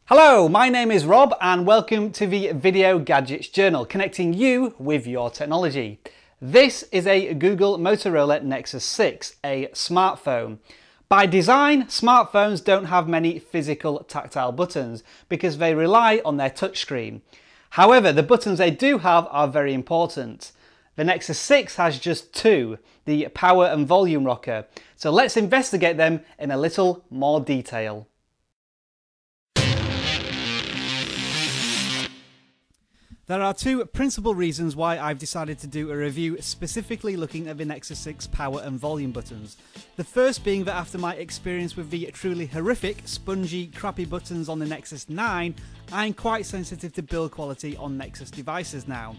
Hello, my name is Rob and welcome to the Video Gadgets Journal, connecting you with your technology. This is a Google Motorola Nexus 6, a smartphone. By design, smartphones don't have many physical tactile buttons because they rely on their touchscreen. However, the buttons they do have are very important. The Nexus 6 has just two, the power and volume rocker. So let's investigate them in a little more detail. There are two principal reasons why I've decided to do a review specifically looking at the Nexus 6 power and volume buttons. The first being that after my experience with the truly horrific, spongy, crappy buttons on the Nexus 9, I'm quite sensitive to build quality on Nexus devices now.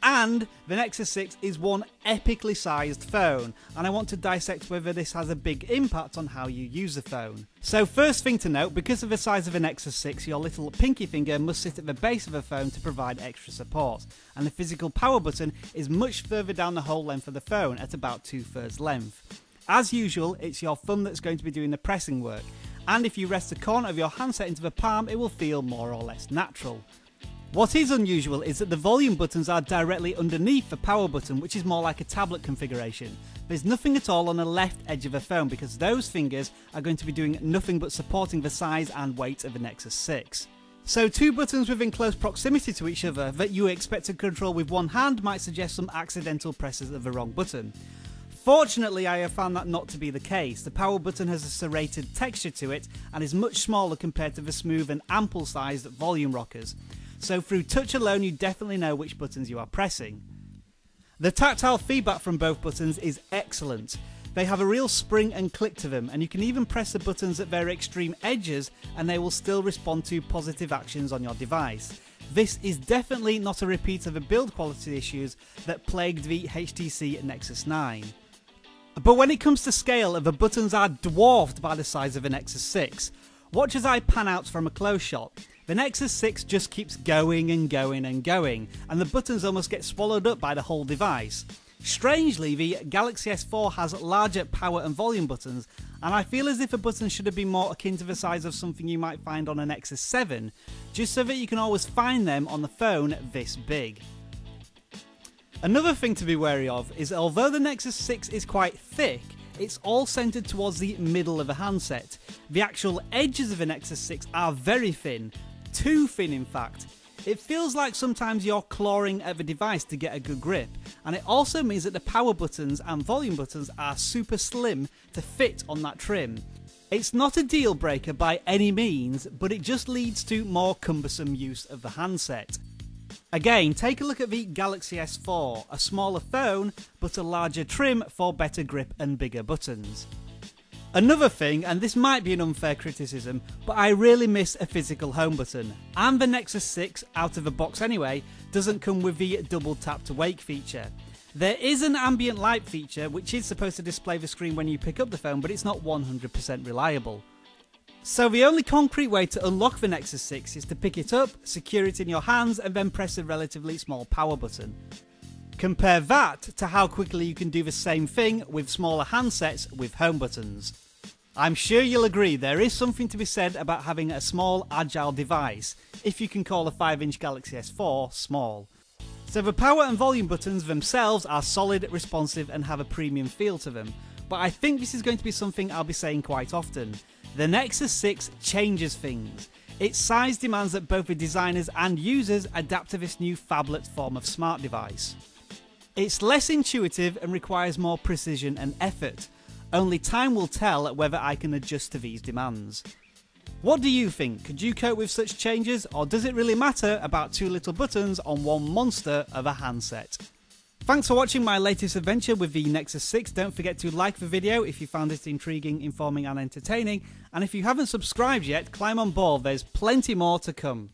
And the Nexus 6 is one epically sized phone, and I want to dissect whether this has a big impact on how you use the phone. So first thing to note, because of the size of the Nexus 6, your little pinky finger must sit at the base of the phone to provide extra support, and the physical power button is much further down the whole length of the phone at about 2/3 length. As usual, it's your thumb that's going to be doing the pressing work, and if you rest the corner of your handset into the palm, it will feel more or less natural. What is unusual is that the volume buttons are directly underneath the power button, which is more like a tablet configuration. There's nothing at all on the left edge of the phone because those fingers are going to be doing nothing but supporting the size and weight of the Nexus 6. So two buttons within close proximity to each other that you expect to control with one hand might suggest some accidental presses of the wrong button. Fortunately, I have found that not to be the case. The power button has a serrated texture to it and is much smaller compared to the smooth and ample sized volume rockers. So through touch alone you definitely know which buttons you are pressing. The tactile feedback from both buttons is excellent. They have a real spring and click to them, and you can even press the buttons at their extreme edges and they will still respond to positive actions on your device. This is definitely not a repeat of the build quality issues that plagued the HTC Nexus 9. But when it comes to scale, the buttons are dwarfed by the size of the Nexus 6. Watch as I pan out from a close shot. The Nexus 6 just keeps going and going and going, and the buttons almost get swallowed up by the whole device. Strangely, the Galaxy S4 has larger power and volume buttons, and I feel as if the buttons should have been more akin to the size of something you might find on a Nexus 7, just so that you can always find them on the phone this big. Another thing to be wary of is although the Nexus 6 is quite thick, it's all centered towards the middle of the handset. The actual edges of the Nexus 6 are very thin, too thin in fact. It feels like sometimes you're clawing at the device to get a good grip, and it also means that the power buttons and volume buttons are super slim to fit on that trim. It's not a deal breaker by any means, but it just leads to more cumbersome use of the handset. Again, take a look at the Galaxy S4, a smaller phone but a larger trim for better grip and bigger buttons. Another thing, and this might be an unfair criticism, but I really miss a physical home button, and the Nexus 6, out of the box anyway, doesn't come with the double tap to wake feature. There is an ambient light feature which is supposed to display the screen when you pick up the phone, but it's not 100% reliable. So the only concrete way to unlock the Nexus 6 is to pick it up, secure it in your hands, and then press a relatively small power button. Compare that to how quickly you can do the same thing with smaller handsets with home buttons. I'm sure you'll agree there is something to be said about having a small, agile device, if you can call a 5-inch Galaxy S4 small. So the power and volume buttons themselves are solid, responsive, and have a premium feel to them, but I think this is going to be something I'll be saying quite often. The Nexus 6 changes things. Its size demands that both the designers and users adapt to this new phablet form of smart device. It's less intuitive and requires more precision and effort. Only time will tell whether I can adjust to these demands. What do you think? Could you cope with such changes, or does it really matter about two little buttons on one monster of a handset? Thanks for watching my latest adventure with the Nexus 6. Don't forget to like the video if you found it intriguing, informing and entertaining. And if you haven't subscribed yet, climb on board, there's plenty more to come.